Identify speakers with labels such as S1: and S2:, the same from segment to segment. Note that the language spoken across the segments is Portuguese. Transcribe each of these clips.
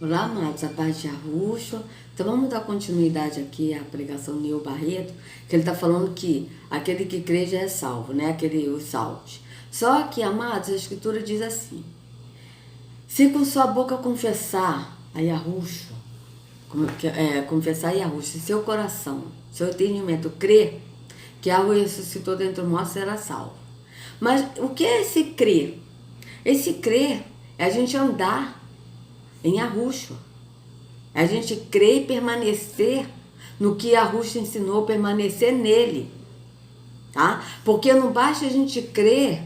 S1: Olá, amados, a paz de Yahushua. Então vamos dar continuidade aqui à pregação do Neil Barreto, que ele está falando que aquele que crê já é salvo, né? Os salvos. Só que, amados, a Escritura diz assim: se com sua boca confessar a Yahushua, confessar a Yahushua, se seu coração, seu entendimento crer que Yahushua ressuscitou dentre os mortos, será salvo. Mas o que é esse crer? Esse crer é a gente andar em Yahushua. A gente crer e permanecer no que Yahushua ensinou, permanecer nele. Tá? Porque não basta a gente crer,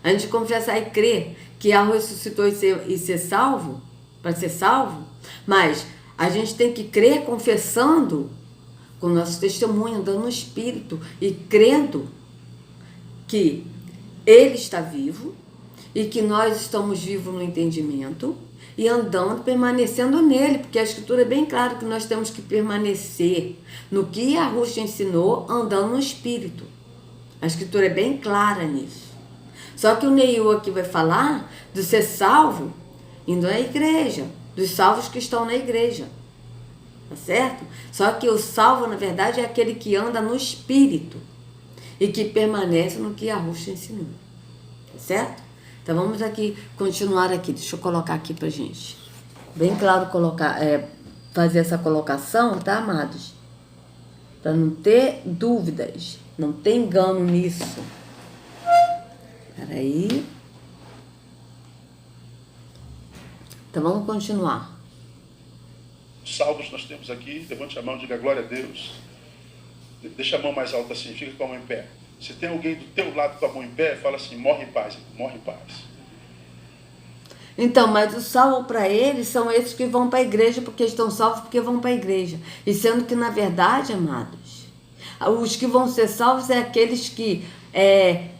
S1: a gente confessar e crer que Yahushua ressuscitou e ser salvo, para ser salvo, mas a gente tem que crer confessando com o nosso testemunho, andando no Espírito e crendo que Ele está vivo e que nós estamos vivos no entendimento e andando, permanecendo nele, porque a Escritura é bem clara que nós temos que permanecer no que Yahushua ensinou, andando no Espírito. A Escritura é bem clara nisso. Só que o Neil aqui vai falar de ser salvo indo à igreja, dos salvos que estão na igreja. Tá certo? Só que o salvo, na verdade, é aquele que anda no Espírito e que permanece no que Yahushua ensinou. Tá certo? Então vamos aqui, continuar aqui. Deixa eu colocar aqui pra gente. Bem claro fazer essa colocação, tá, amados? Para não ter dúvidas, não ter engano nisso. Peraí. Então vamos continuar.
S2: Salvos nós temos aqui, levante a mão, diga glória a Deus. Deixa a mão mais alta assim, fica com a mão em pé. Se tem alguém do teu lado com a mão em pé, fala assim, morre em paz, morre em paz.
S1: Então, mas o salvo para eles são esses que vão para a igreja, porque estão salvos porque vão para a igreja. E sendo que, na verdade, amados, os que vão ser salvos é aqueles que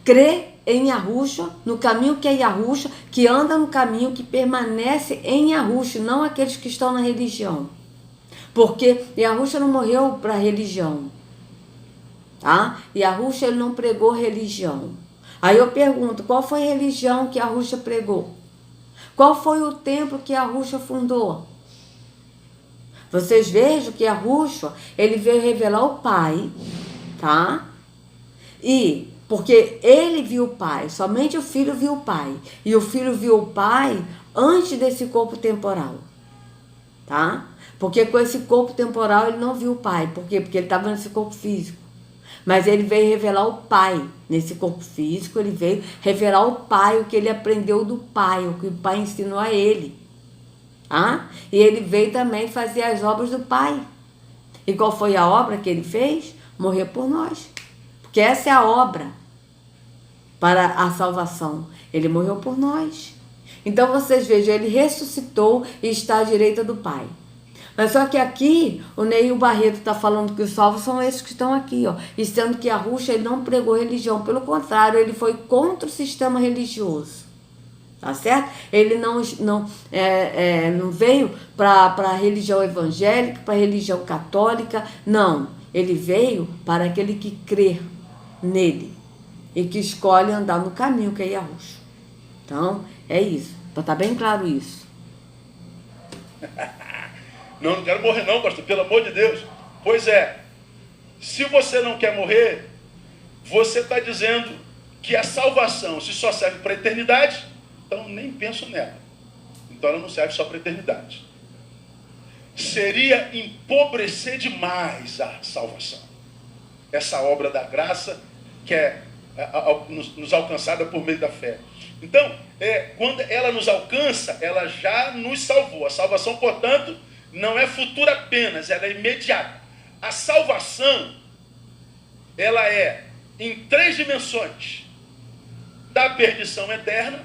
S1: crê em Yahushua, no caminho que é Yahushua, que anda no caminho que permanece em Yahushua, não aqueles que estão na religião. Porque Yahushua não morreu para a religião. Tá? Yahushua ele não pregou religião. Aí eu pergunto, qual foi a religião que Yahushua pregou? Qual foi o templo que Yahushua fundou? Vocês vejam que Yahushua, ele veio revelar o Pai, tá? E porque ele viu o Pai, somente o Filho viu o Pai. E o Filho viu o Pai antes desse corpo temporal, tá? Porque com esse corpo temporal ele não viu o Pai. Por quê? Porque ele estava nesse corpo físico. Mas ele veio revelar o Pai nesse corpo físico, ele veio revelar o Pai, o que ele aprendeu do Pai, o que o Pai ensinou a ele. Tá? E ele veio também fazer as obras do Pai. E qual foi a obra que ele fez? Morrer por nós. Porque essa é a obra para a salvação. Ele morreu por nós. Então vocês vejam, ele ressuscitou e está à direita do Pai. Mas só que aqui, o Neil Barreto está falando que os salvos são esses que estão aqui, ó. E sendo que Yahushua, ele não pregou religião. Pelo contrário, ele foi contra o sistema religioso. Tá certo? Ele não veio para a religião evangélica, para a religião católica. Não. Ele veio para aquele que crê nele. E que escolhe andar no caminho que é Yahushua. Então, é isso. Para estar bem claro isso.
S2: Não quero morrer não, pastor, pelo amor de Deus. Pois é, se você não quer morrer, você está dizendo que a salvação, se só serve para a eternidade, então nem penso nela. Então ela não serve só para a eternidade. Seria empobrecer demais a salvação. Essa obra da graça que é nos alcançada por meio da fé. Então, quando ela nos alcança, ela já nos salvou. A salvação, portanto, não é futura apenas, ela é imediata. A salvação, ela é em 3 dimensões. Da perdição eterna,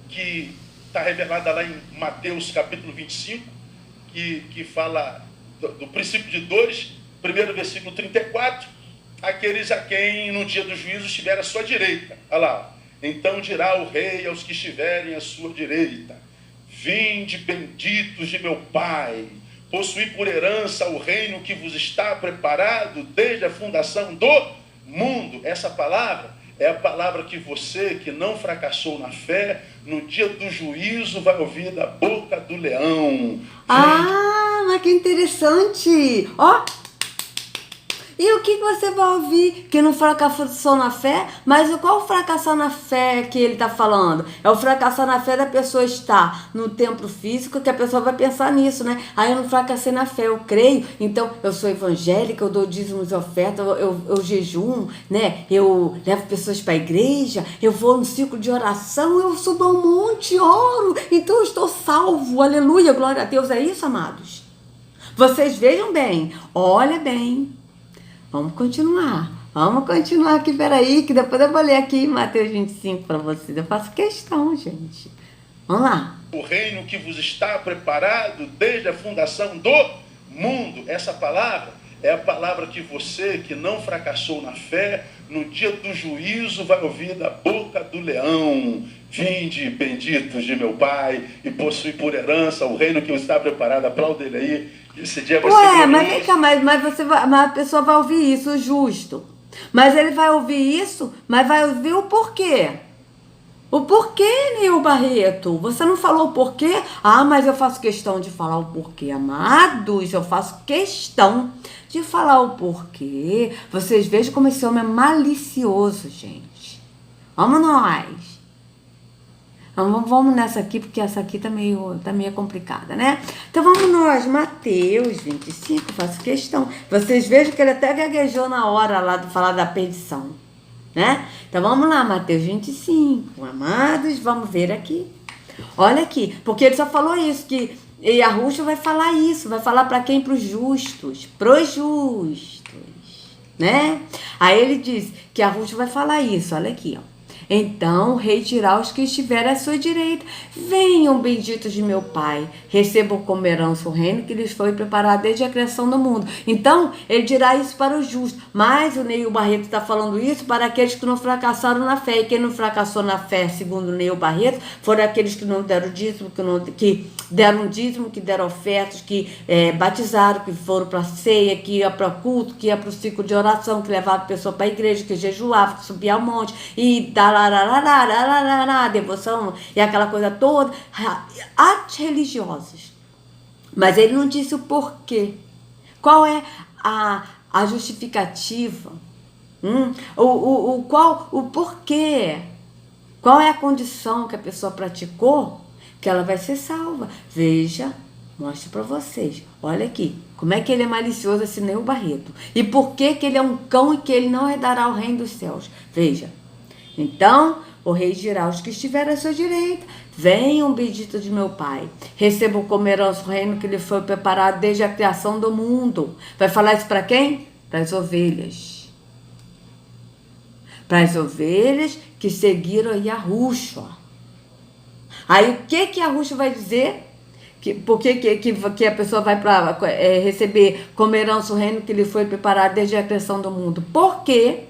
S2: que está revelada lá em Mateus capítulo 25, que fala do princípio de dores, primeiro versículo 34, aqueles a quem no dia do juízo estiver à sua direita. Olha lá, então dirá o rei aos que estiverem à sua direita: vinde benditos de meu Pai, possuí por herança o reino que vos está preparado desde a fundação do mundo. Essa palavra é a palavra que você, que não fracassou na fé, no dia do juízo vai ouvir da boca do leão.
S1: Ah, mas que interessante! Ó! E o que você vai ouvir que não fracassou na fé? Mas qual fracassar na fé que ele está falando? É o fracassar na fé da pessoa estar no templo físico, que a pessoa vai pensar nisso, né? Aí eu não fracassei na fé, eu creio, então eu sou evangélica, eu dou dízimos e ofertas, eu jejum, né? Eu levo pessoas para a igreja, eu vou no ciclo de oração, eu subo ao monte, oro, então eu estou salvo, aleluia, glória a Deus. É isso, amados? Vocês vejam bem, olha bem. Vamos continuar aqui, peraí, que depois eu vou ler aqui Mateus 25 para vocês. Eu faço questão, gente. Vamos lá.
S2: O reino que vos está preparado desde a fundação do mundo. Essa palavra é a palavra que você, que não fracassou na fé, no dia do juízo vai ouvir da boca do leão. Vinde, benditos de meu Pai, e possui por herança o reino que vos está preparado. Aplauda ele aí. Esse dia vai ser glorioso.
S1: Mas vem cá, mas a pessoa vai ouvir isso, o justo. Mas ele vai ouvir isso, mas vai ouvir o porquê. O porquê, Nil Barreto? Você não falou o porquê? Ah, mas eu faço questão de falar o porquê, amados. Eu faço questão de falar o porquê. Vocês vejam como esse homem é malicioso, gente. Vamos nós. Vamos nessa aqui, porque essa aqui tá meio complicada, né? Então vamos nós, Mateus 25, faço questão. Vocês vejam que ele até gaguejou na hora lá de falar da perdição, né? Então vamos lá, Mateus 25, amados, vamos ver aqui. Olha aqui, porque ele só falou isso, que Yahushua vai falar isso, vai falar para quem? Para os justos, né? Aí ele diz que Yahushua vai falar isso, olha aqui, ó. Então, rei dirá aos que estiverem à sua direita: venham, benditos de meu Pai, recebam como herança o reino que lhes foi preparado desde a criação do mundo. Então, ele dirá isso para os justos. Mas o Neil Barreto está falando isso para aqueles que não fracassaram na fé. E quem não fracassou na fé, segundo o Neil Barreto, foram aqueles que não deram dízimo, que deram dízimo, que deram ofertas, que batizaram, que foram para a ceia, que ia para o culto, que ia para o ciclo de oração, que levava a pessoa para a igreja, que jejuava, que subia ao monte e devoção e aquela coisa toda, atos religiosos. Mas ele não disse o porquê. Qual é a justificativa? O porquê? Qual é a condição que a pessoa praticou que ela vai ser salva? Veja, mostro para vocês. Olha aqui, como é que ele é malicioso, esse Neil Barreto. E por que ele é um cão e que ele não herdará o reino dos céus? Veja. Então, o rei dirá aos que estiverem à sua direita: venham, bendito de meu Pai, recebam como herança o reino que lhe foi preparado desde a criação do mundo. Vai falar isso para quem? Para as ovelhas. Para as ovelhas que seguiram Yahushua. Aí o que Yahushua vai dizer? Por que a pessoa vai para receber como herança o reino que lhe foi preparado desde a criação do mundo? Por quê?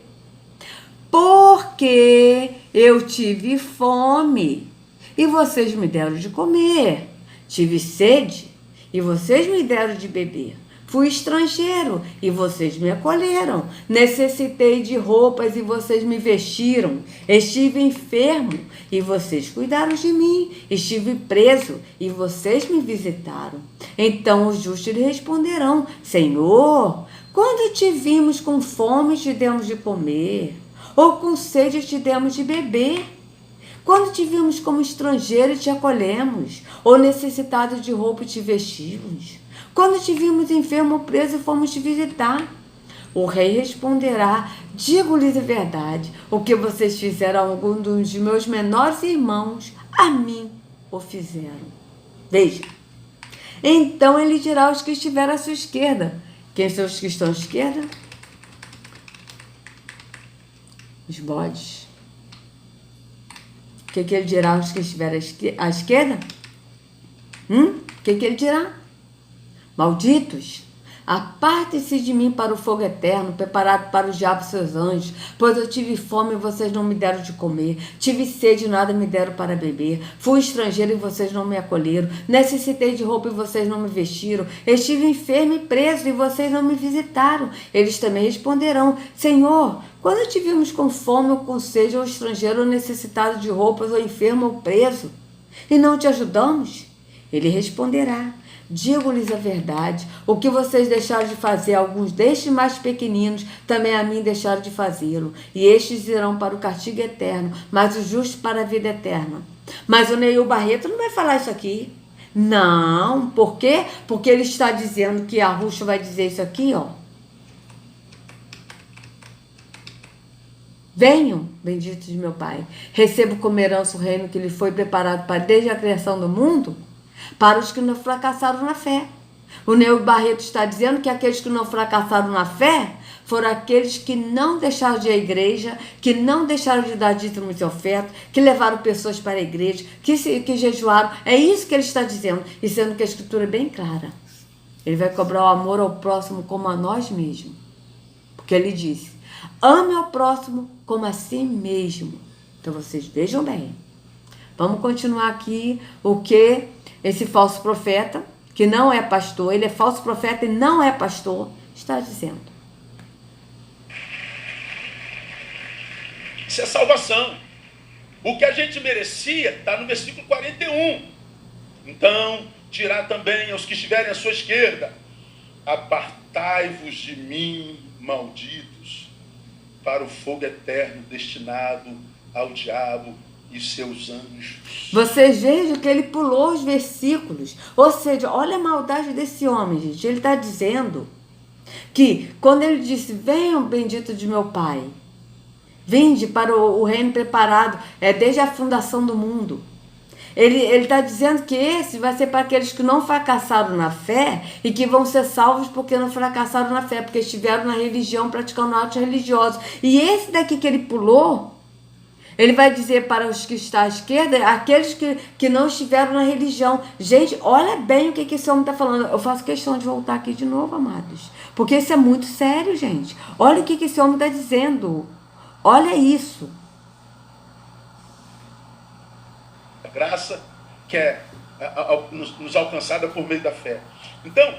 S1: Porque eu tive fome e vocês me deram de comer. Tive sede e vocês me deram de beber. Fui estrangeiro e vocês me acolheram. Necessitei de roupas e vocês me vestiram. Estive enfermo e vocês cuidaram de mim. Estive preso e vocês me visitaram. Então os justos lhe responderão: Senhor, quando te vimos com fome, te demos de comer, ou com sede te demos de beber? Quando te vimos como estrangeiro, te acolhemos, ou necessitado de roupa e te vestimos? Quando te vimos enfermo ou preso, fomos te visitar? O rei responderá: digo-lhes a verdade, o que vocês fizeram a algum dos meus menores irmãos, a mim o fizeram. Veja, então ele dirá aos que estiverem à sua esquerda. Quem são os que estão à esquerda? Os bodes. O que ele dirá aos que estiverem à esquerda? O que ele dirá? Malditos, aparte-se de mim para o fogo eterno, preparado para o diabo e seus anjos, pois eu tive fome e vocês não me deram de comer, tive sede e nada me deram para beber, fui estrangeiro e vocês não me acolheram, necessitei de roupa e vocês não me vestiram, estive enfermo e preso e vocês não me visitaram. Eles também responderão: Senhor, quando te vimos com fome ou com sede, ou estrangeiro, ou necessitado de roupas, ou enfermo ou preso, e não te ajudamos? Ele responderá: digo-lhes a verdade, o que vocês deixaram de fazer a alguns destes mais pequeninos, também a mim deixaram de fazê-lo. E estes irão para o castigo eterno, mas os justos para a vida eterna. Mas o Neil Barreto não vai falar isso aqui. Não, por quê? Porque ele está dizendo que a Ruxa vai dizer isso aqui, ó. Venham, benditos de meu Pai, recebo como herança o reino que lhe foi preparado para desde a criação do mundo, para os que não fracassaram na fé. O Neil Barreto está dizendo que aqueles que não fracassaram na fé foram aqueles que não deixaram de ir à igreja, que não deixaram de dar dízimos e ofertas, que levaram pessoas para a igreja, que jejuaram. É isso que ele está dizendo, e sendo que a Escritura é bem clara. Ele vai cobrar o amor ao próximo como a nós mesmos. Porque ele disse: ame ao próximo como a si mesmo. Então vocês vejam bem. Vamos continuar aqui o que esse falso profeta, que não é pastor, ele é falso profeta e não é pastor, está dizendo.
S2: Isso é salvação. O que a gente merecia está no versículo 41. Então dirá também aos que estiverem à sua esquerda: apartai-vos de mim, malditos, para o fogo eterno destinado ao diabo e seus anjos.
S1: Vocês vejam que ele pulou os versículos. Ou seja, olha a maldade desse homem, gente. Ele está dizendo que quando ele disse: venham, bendito de meu Pai, vinde para o reino preparado, desde a fundação do mundo. Ele está dizendo que esse vai ser para aqueles que não fracassaram na fé e que vão ser salvos porque não fracassaram na fé, porque estiveram na religião praticando atos religiosos. E esse daqui que ele pulou, ele vai dizer para os que estão à esquerda, aqueles que não estiveram na religião. Gente, olha bem o que esse homem está falando. Eu faço questão de voltar aqui de novo, amados, porque isso é muito sério, gente. Olha o que esse homem está dizendo. Olha isso.
S2: A graça que é nos alcançada por meio da fé. Então,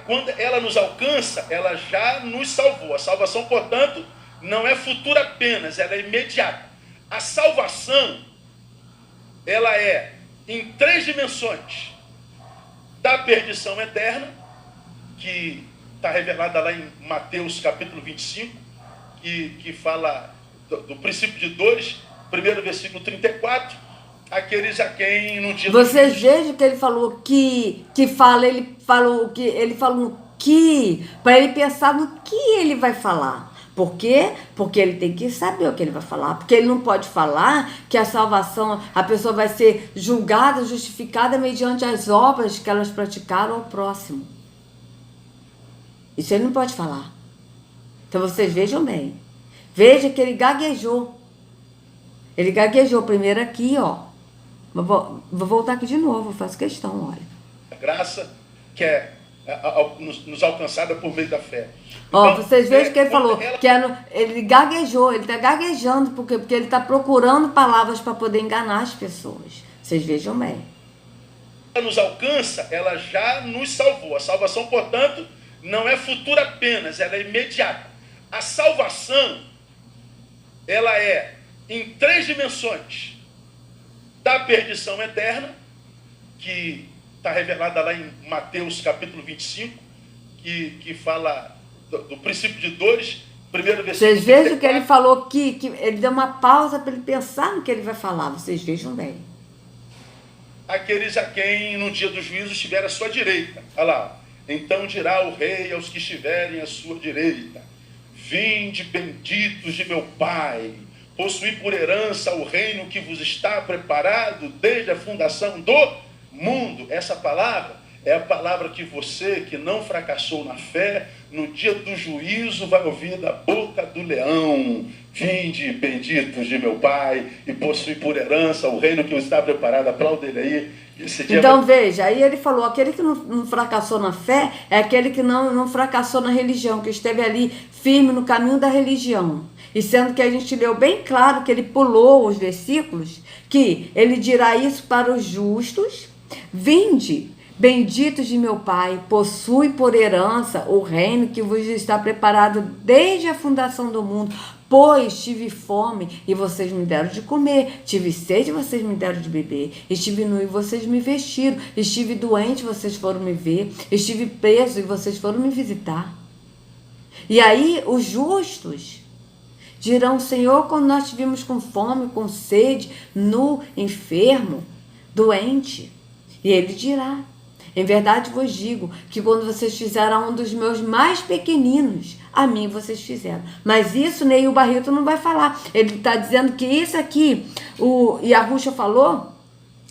S2: quando ela nos alcança, ela já nos salvou. A salvação, portanto, não é futura apenas, ela é imediata. A salvação, ela é em 3 dimensões: da perdição eterna, que está revelada lá em Mateus capítulo 25, que fala do princípio de dores, primeiro versículo 34, aqueles a quem no dia...
S1: Vocês vejam que ele falou ele falou para ele pensar no que ele vai falar. Por quê? Porque ele tem que saber o que ele vai falar. Porque ele não pode falar que a salvação, a pessoa vai ser julgada, justificada mediante as obras que elas praticaram ao próximo. Isso ele não pode falar. Então vocês vejam bem. Veja que ele gaguejou. Ele gaguejou primeiro aqui, ó. Vou voltar aqui de novo, faço questão, olha.
S2: A graça que é nos alcançada por meio da fé.
S1: Ó, vocês vejam que ele falou que ele gaguejou, ele está gaguejando porque ele está procurando palavras para poder enganar as pessoas. Vocês vejam bem.
S2: Ela nos alcança, ela já nos salvou. A salvação, portanto, não é futura apenas, ela é imediata. A salvação, ela é em 3 dimensões: da perdição eterna, que está revelada lá em Mateus capítulo 25, que fala do princípio de dores, primeiro versículo.
S1: Vocês vejam que ele falou que ele deu uma pausa para ele pensar no que ele vai falar. Vocês vejam bem.
S2: Aqueles a quem no dia do juízo estiver à sua direita. Olha lá. Então dirá o rei aos que estiverem à sua direita: vinde, benditos de meu Pai, possuí por herança o reino que vos está preparado desde a fundação do mundo. Essa palavra é a palavra que você, que não fracassou na fé, no dia do juízo vai ouvir da boca do leão. Vinde, benditos de meu Pai, e possui por herança o reino que está preparado. Aplauda ele aí.
S1: Então veja, aí ele falou, aquele que não fracassou na fé é aquele que não fracassou na religião, que esteve ali firme no caminho da religião. E sendo que a gente leu bem claro que ele pulou os versículos, que ele dirá isso para os justos: vinde, benditos de meu Pai, possui por herança o reino que vos está preparado desde a fundação do mundo. Pois tive fome e vocês me deram de comer, tive sede e vocês me deram de beber, estive nu e vocês me vestiram, estive doente e vocês foram me ver, estive preso e vocês foram me visitar. E aí os justos dirão: Senhor, quando nós estivemos com fome, com sede, nu, enfermo, doente. E ele dirá: em verdade vos digo que quando vocês fizeram a um dos meus mais pequeninos, a mim vocês fizeram. Mas isso Neil Barreto não vai falar. Ele está dizendo que isso aqui, o Yahushua falou,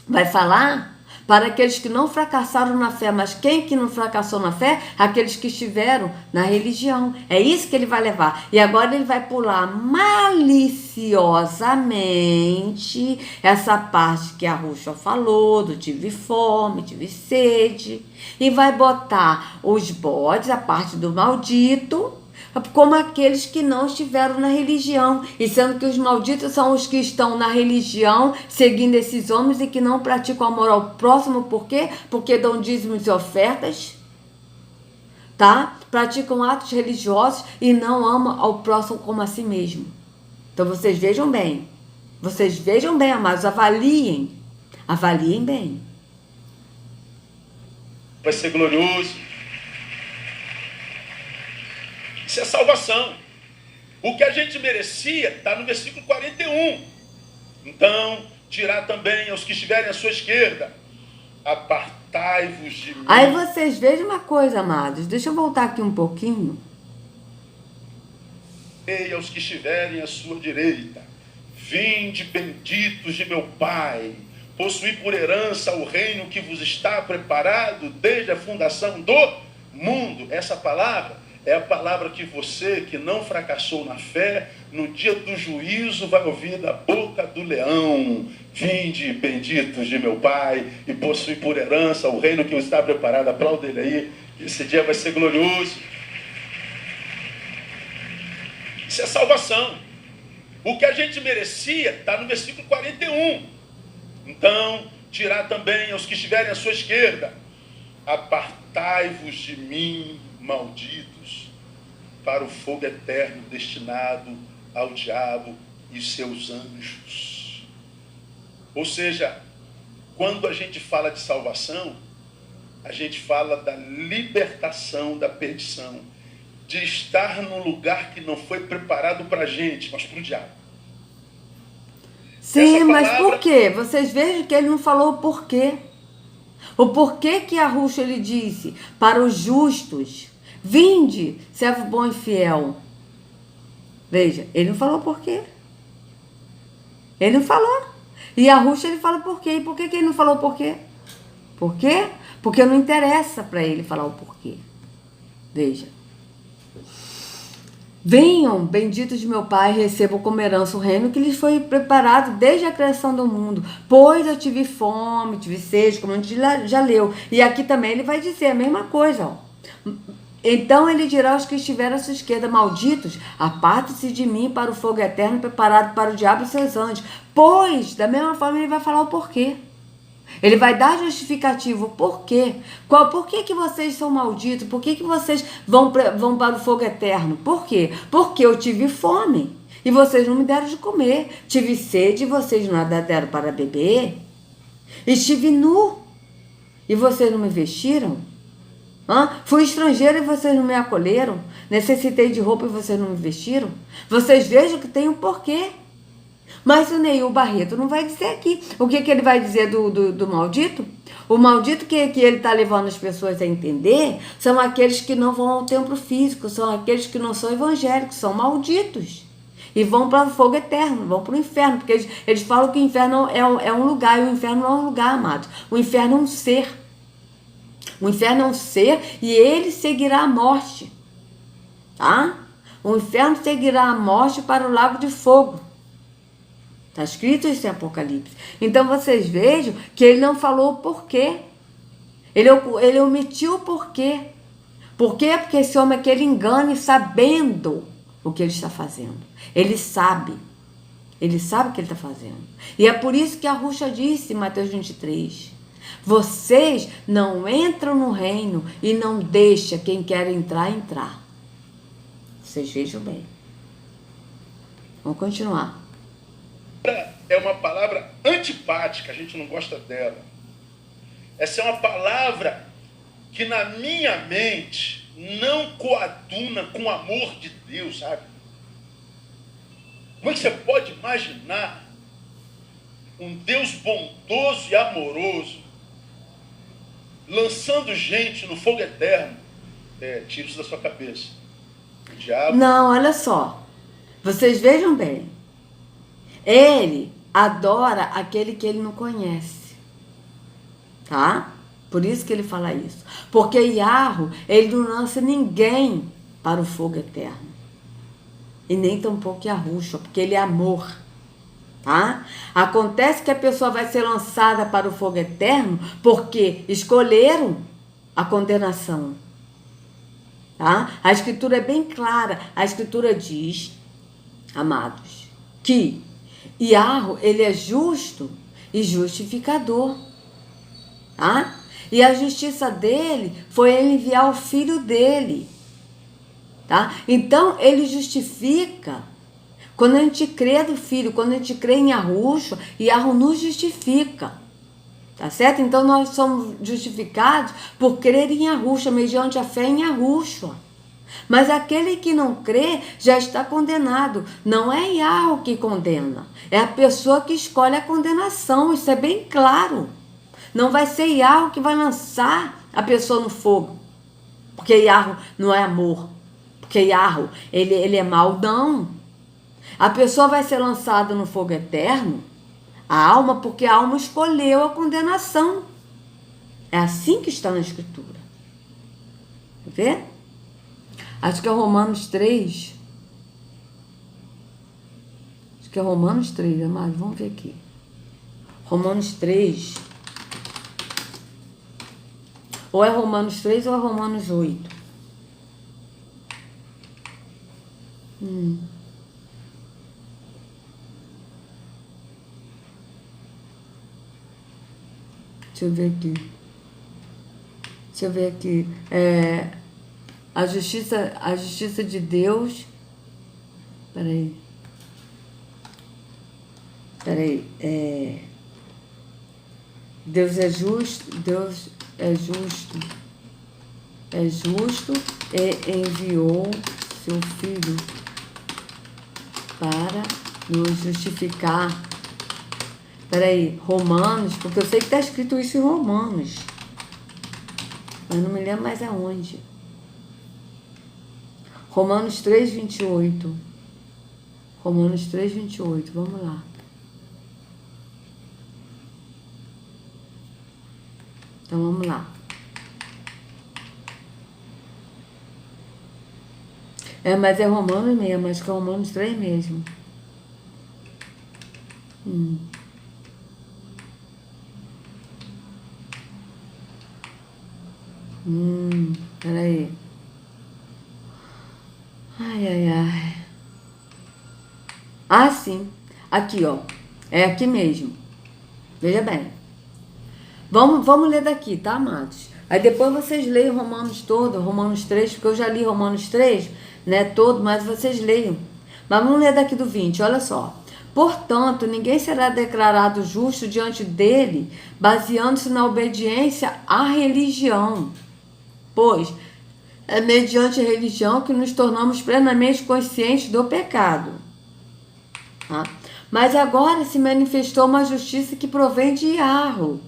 S1: vai falar para aqueles que não fracassaram na fé. Mas quem que não fracassou na fé? Aqueles que estiveram na religião. É isso que ele vai levar. E agora ele vai pular maliciosamente essa parte que Yahushua falou, do tive fome, tive sede, e vai botar os bodes, a parte do maldito, como aqueles que não estiveram na religião, e sendo que os malditos são os que estão na religião, seguindo esses homens e que não praticam amor ao próximo. Por quê? Porque dão dízimos e ofertas, tá? Praticam atos religiosos e não amam ao próximo como a si mesmo. Então vocês vejam bem, amados, avaliem bem.
S2: Vai ser glorioso. Isso é salvação. O que a gente merecia está no versículo 41. Então, dirá também aos que estiverem à sua esquerda: apartai-vos de mim.
S1: Aí vocês vejam uma coisa, amados. Deixa eu voltar aqui um pouquinho.
S2: E aos que estiverem à sua direita: vinde, benditos de meu Pai, possuí por herança o reino que vos está preparado desde a fundação do mundo. Essa palavra é a palavra que você, que não fracassou na fé, no dia do juízo vai ouvir da boca do leão. Vinde, benditos de meu Pai, e possui por herança o reino que está preparado. Aplauda ele aí. Esse dia vai ser glorioso. Isso é salvação. O que a gente merecia está no versículo 41. Então, dirá também aos que estiverem à sua esquerda: apartai-vos de mim, malditos, para o fogo eterno destinado ao diabo e seus anjos. Ou seja, quando a gente fala de salvação, a gente fala da libertação da perdição, de estar num lugar que não foi preparado para a gente, mas para o diabo.
S1: Sim, mas por quê? Vocês vejam que ele não falou o porquê. O porquê que Yahushua ele disse para os justos: vinde, servo bom e fiel. Veja, ele não falou por quê. Ele não falou. E Yahushua ele fala por quê. E por que ele não falou por quê? Por quê? Porque não interessa para ele falar o porquê. Veja. Venham, benditos de meu Pai, recebam como herança o reino que lhes foi preparado desde a criação do mundo. Pois eu tive fome, tive sede, como a gente já leu. E aqui também ele vai dizer a mesma coisa, ó. Então ele dirá aos que estiverem à sua esquerda: malditos, apartem-se de mim para o fogo eterno preparado para o diabo e seus anjos. Pois, da mesma forma, ele vai falar o porquê. Ele vai dar justificativo. Por quê? Por que que vocês são malditos? Por que que vocês vão para o fogo eterno? Por quê? Porque eu tive fome e vocês não me deram de comer. Tive sede e vocês não me deram para beber. Estive nu e vocês não me vestiram. Fui estrangeiro e vocês não me acolheram. Necessitei de roupa e vocês não me vestiram. Vocês vejam que tem um porquê. Mas o Neil Barreto não vai dizer aqui. O que ele vai dizer do maldito? O maldito que ele está levando as pessoas a entender são aqueles que não vão ao templo físico, são aqueles que não são evangélicos, são malditos. E vão para o fogo eterno, vão para o inferno, porque eles falam que o inferno é um lugar, e o inferno não é um lugar, amados. O inferno é um ser. O inferno é um ser e ele seguirá a morte, tá? O inferno seguirá a morte para o lago de fogo. Está escrito isso em Apocalipse. Então vocês vejam que ele não falou o porquê. Ele omitiu o porquê. Por quê? Porque esse homem é que ele engane sabendo o que ele está fazendo. Ele sabe. Ele sabe o que ele está fazendo. E é por isso que a Ruxa disse em Mateus 23. Vocês não entram no reino e não deixam quem quer entrar. Vocês vejam bem. Vamos continuar.
S2: É uma palavra antipática, a gente não gosta dela. Essa é uma palavra que na minha mente não coaduna com o amor de Deus, sabe? Como é que você pode imaginar um Deus bondoso e amoroso lançando gente no fogo eterno? Tira isso da sua cabeça. O diabo...
S1: Não, olha só. Vocês vejam bem. Ele adora aquele que ele não conhece. Tá? Por isso que ele fala isso. Porque Yahweh, ele não lança ninguém para o fogo eterno. E nem tampouco Yahushua, porque ele é amor. Tá? Acontece que a pessoa vai ser lançada para o fogo eterno porque escolheram a condenação. Tá? A escritura é bem clara. A escritura diz, amados, que Yahweh, ele é justo e justificador. Tá? E a justiça dele foi ele enviar o filho dele. Tá? Então, ele justifica. Quando a gente crê do filho, quando a gente crê em Yahushua, Yahweh nos justifica. Tá certo? Então, nós somos justificados por crer em Yahushua, mediante a fé em Yahushua. Mas aquele que não crê já está condenado. Não é Yahweh que condena. É a pessoa que escolhe a condenação. Isso é bem claro. Não vai ser Yahweh que vai lançar a pessoa no fogo. Porque Yahweh não é amor. Porque Yahweh, ele é mau, não. A pessoa vai ser lançada no fogo eterno, a alma, porque a alma escolheu a condenação. É assim que está na Escritura. Quer ver? Acho que é Romanos 3. Acho que é Romanos 3, amado. Vamos ver aqui. Romanos 3. Ou é Romanos 3 ou é Romanos 8. Deixa eu ver aqui. A justiça de Deus. Peraí. Deus é justo. Deus é justo. É justo e enviou seu filho para nos justificar. Peraí, Romanos, porque eu sei que está escrito isso em Romanos. Mas não me lembro mais aonde. Romanos 3, 28. Romanos 3, 28, vamos lá. Então vamos lá. Mas é Romanos mesmo, acho que é Romanos 3 mesmo. Peraí. Ai. Ah, sim. Aqui, ó. É aqui mesmo. Veja bem. Vamos ler daqui, tá, amados? Aí depois vocês leem Romanos todo, Romanos 3, porque eu já li Romanos 3, né, todo, mas vocês leiam. Mas vamos ler daqui do 20, olha só. Portanto, ninguém será declarado justo diante dele, baseando-se na obediência à religião. Pois é mediante a religião que nos tornamos plenamente conscientes do pecado. Tá? Mas agora se manifestou uma justiça que provém de Yahweh.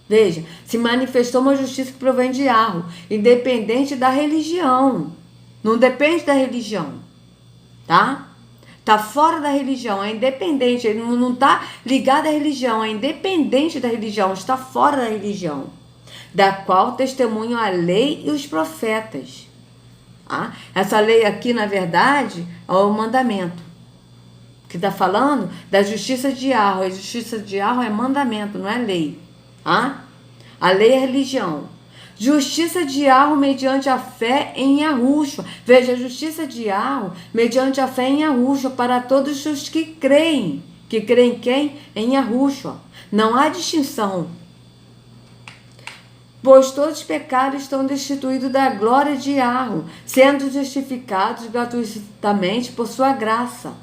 S1: Veja, se manifestou uma justiça que provém de Yahweh, independente da religião. Não depende da religião, tá? Tá fora da religião, é independente, ele não está ligado à religião, é independente da religião, está fora da religião. da qual testemunham a lei e os profetas. Tá? Essa lei aqui, na verdade, é o mandamento, que está falando da justiça de Yahweh. A justiça de Yahweh é mandamento, não é lei. Tá? A lei é religião. Justiça de Yahweh mediante a fé em Yahushua. Veja, a justiça de Yahweh mediante a fé em Yahushua para todos os que creem. Que creem em quem? Em Yahushua. Não há distinção. Pois todos os pecados estão destituídos da glória de Yahweh, sendo justificados gratuitamente por sua graça,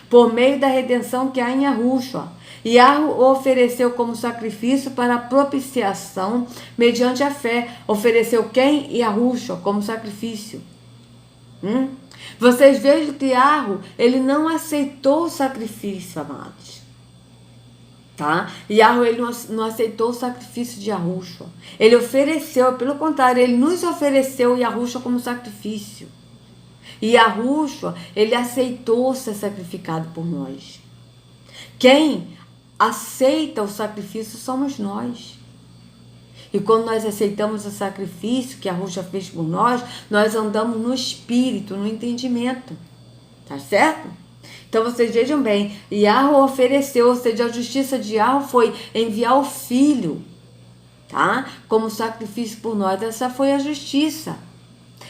S1: por meio da redenção que há em Yahushua. Yahweh o ofereceu como sacrifício para propiciação mediante a fé. Ofereceu quem? Yahushua como sacrifício. Vocês vejam que Yahweh, ele não aceitou o sacrifício, amados. Tá? Yahweh, ele não aceitou o sacrifício de Yahushua. Ele ofereceu, pelo contrário, ele nos ofereceu Yahushua como sacrifício. E Yahushua, ele aceitou ser sacrificado por nós. Quem aceita o sacrifício somos nós. E quando nós aceitamos o sacrifício que Yahushua fez por nós, nós andamos no espírito, no entendimento. Tá certo? Então vocês vejam bem, Yahweh ofereceu, ou seja, a justiça de Yahweh foi enviar o Filho, tá? Como sacrifício por nós. Essa foi a justiça.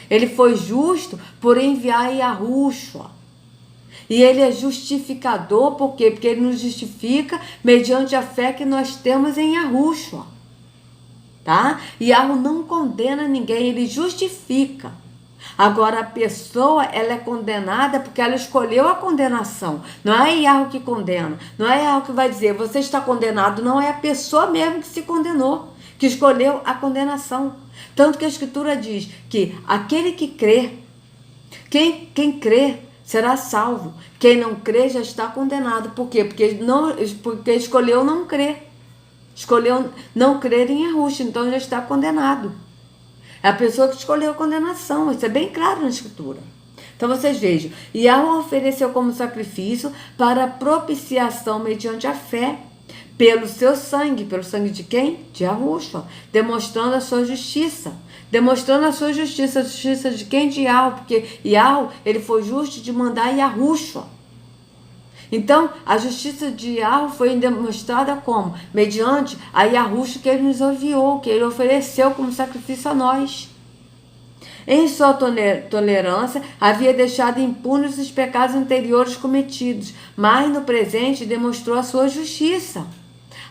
S1: Ele foi justo por enviar Yahushua. E ele é justificador, por quê? Porque ele nos justifica mediante a fé que nós temos em Yahushua. Tá? Yahweh não condena ninguém, ele justifica. Agora a pessoa, ela é condenada porque ela escolheu a condenação. Não é Yahweh que condena. Não é Yahweh que vai dizer, você está condenado. Não, é a pessoa mesmo que se condenou, que escolheu a condenação. Tanto que a Escritura diz que aquele que crê, quem crê será salvo. Quem não crê já está condenado. Por quê? Porque escolheu não crer. Escolheu não crer em Yahushua, então já está condenado. É a pessoa que escolheu a condenação. Isso é bem claro na Escritura. Então vocês vejam, Yahweh ofereceu como sacrifício para propiciação mediante a fé, pelo seu sangue. Pelo sangue de quem? De Yahushua. Demonstrando a sua justiça. Demonstrando a sua justiça. A justiça de quem? De Yahweh. Porque Yahweh, ele foi justo de mandar Yahushua. Então, a justiça de Yahweh foi demonstrada como? Mediante a Yahushua que ele nos enviou, que ele ofereceu como sacrifício a nós. Em sua tolerância, havia deixado impunes os pecados anteriores cometidos, mas no presente demonstrou a sua justiça,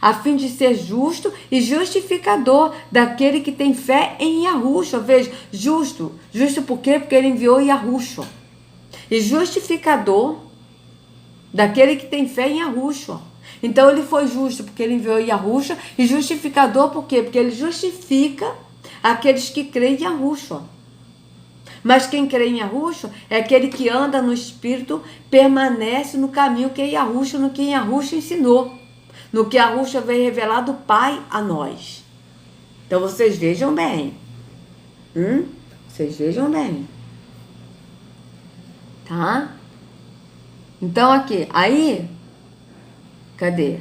S1: a fim de ser justo e justificador daquele que tem fé em Yahushua. Veja, justo. Justo por quê? Porque ele enviou Yahushua. E justificador daquele que tem fé em Yahushua. Então ele foi justo porque ele enviou Yahushua, e justificador por quê? Porque ele justifica aqueles que creem em Yahushua. Mas quem crê em Yahushua é aquele que anda no Espírito, permanece no caminho que Yahushua, no que Yahushua ensinou, no que Yahushua veio revelar do Pai a nós. Então vocês vejam bem. Vocês vejam bem. Tá? Então aqui, aí, cadê?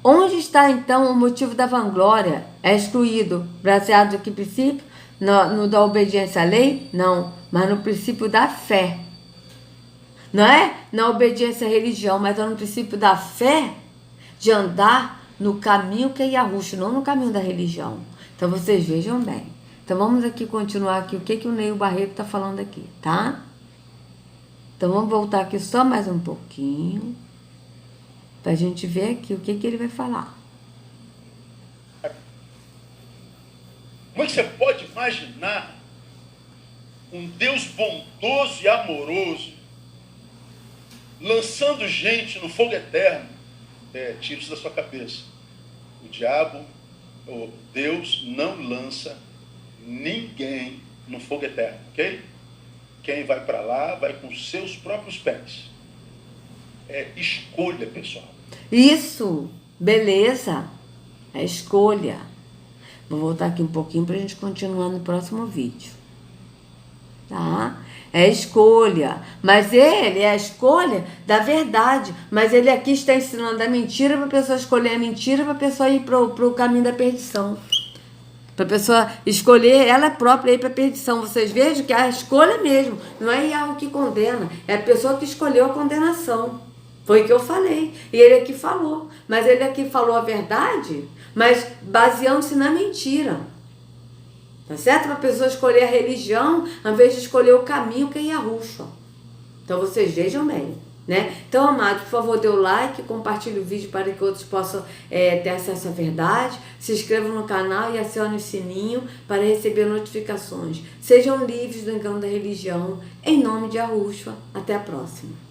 S1: Onde está então o motivo da vanglória? É excluído, baseado em que princípio? No da obediência à lei? Não, mas no princípio da fé. Não é na obediência à religião, mas é no princípio da fé, de andar no caminho que é Yahushua, não no caminho da religião. Então vocês vejam bem. Então vamos aqui continuar aqui o que o Neil Barreto está falando aqui, tá? Então vamos voltar aqui só mais um pouquinho, para a gente ver aqui o que ele vai falar.
S2: Como é que você pode imaginar um Deus bondoso e amoroso lançando gente no fogo eterno? Tira isso da sua cabeça. O diabo, ou Deus, não lança ninguém no fogo eterno, ok? Quem vai para lá vai com seus próprios pés. É escolha, pessoal.
S1: Isso, beleza. É escolha. Vou voltar aqui um pouquinho para a gente continuar no próximo vídeo. Tá? É escolha. Mas ele é a escolha da verdade. Mas ele aqui está ensinando a mentira para a pessoa escolher a mentira, para a pessoa ir para o caminho da perdição. Para a pessoa escolher ela própria ir para a perdição. Vocês vejam que a escolha mesmo, não é Yahweh que condena, é a pessoa que escolheu a condenação. Foi o que eu falei. E ele aqui falou. Mas ele aqui falou a verdade, mas baseando-se na mentira. Tá certo? Para a pessoa escolher a religião, ao invés de escolher o caminho que é Yahushua. Então vocês vejam bem. Né? Então, amado, por favor, dê o like, compartilhe o vídeo para que outros possam ter acesso à verdade. Se inscrevam no canal e acionem o sininho para receber notificações. Sejam livres do engano da religião. Em nome de Yahushua. Até a próxima.